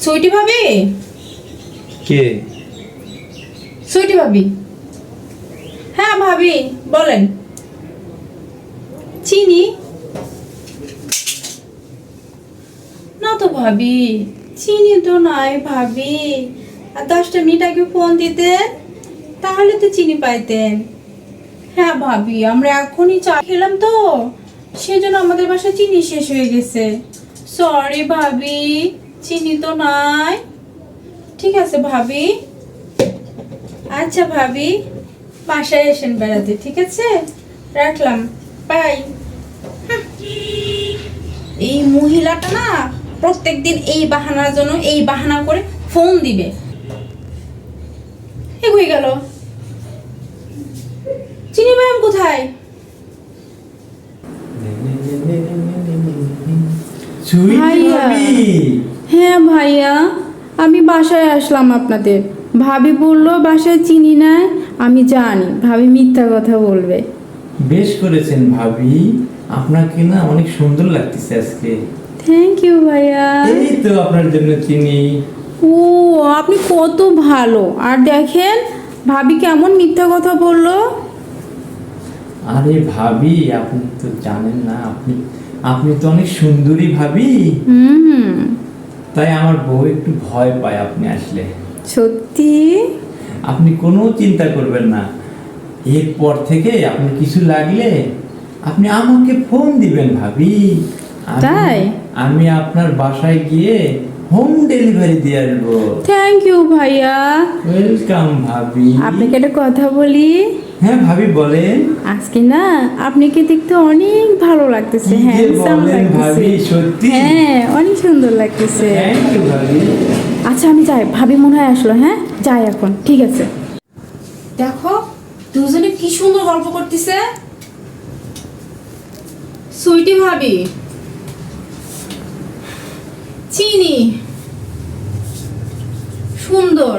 সুইটি ভাবি, কে? সুইটি ভাবি। হ্যাঁ ভাবি বলেন। চিনি না তো ভাবি, চিনি তো নাই ভাবি। আর 10টা মিনিট আগে ফোন দিতেন তাহলে তো চিনি পাইতেন। হ্যাঁ ভাবি, আমরা এখনই চা খেলাম তো, সেজন্য আমাদের বাসায় চিনি শেষ হয়ে গেছে। সরি ভাবি, চিনি তো নাই। ঠিক আছে ভাবি। আচ্ছা ভাবি, বাসায় এসেন বেড়াতে, ঠিক আছে? রাখলাম, বাই। এই মহিলাটা না প্রত্যেকদিন এই বাহানার জন্য এই বাহানা করে ফোন দিবে। হয়ে গেল। চিনি ম্যাম কোথায়? সুইটি ভাইয়া। ভাবি। হ্যাঁ ভাইয়া, আমি বাসায় আসলাম আপনাদের। ভাবি বললো বাসায় চিনি নাই। আমি জানি ভাবি মিথ্যা কথা বলবে। বেশ করেছেন ভাবি, আপনাকে না অনেক সুন্দর লাগতেছে আজকে। থ্যাংক ইউ ভাইয়া। এই তো আপনার জন্য চিনি। ও, আপনি কত ভালো। আর দেখেন ভাবি কেমন মিথ্যা কথা বললো। আরে ভাবি, আপনি তো জানেন না, আপনি আপনি তো অনেক সুন্দরী ভাবি। হুম। তাই আমার বউ একটু ভয় পায় আপনি আসলে। সত্যি? আপনি কোনো চিন্তা করবেন না, এরপর থেকে আপনি কিছু লাগলে আপনি আমাকে ফোন দিবেন ভাবি। তাই? আমি আপনার বাসায় গিয়ে হোম ডেলিভারি দিয়ে আসবো। থ্যাংক ইউ ভাইয়া। ওয়েলকাম ভাবি। আপনাকে একটা কথা বলি। হ্যাঁ ভাবি বলেন। আজকে না আপনাকে দেখতে অনেক ভালো লাগতেছে, কি যে হ্যান্ডসাম বলেন ভাবি, লাগতেছে। সত্যি? হ্যাঁ, অনেক সুন্দর লাগতেছে। থ্যাংক ইউ ভাবি। আচ্ছা আমি যাই, ভাবি মনে হয় আসলো। হ্যাঁ যাই এখন, ঠিক আছে। দেখো দুজনে কি সুন্দর গল্প করতেছে। সুইটি ভাবি, চিনি সুন্দর।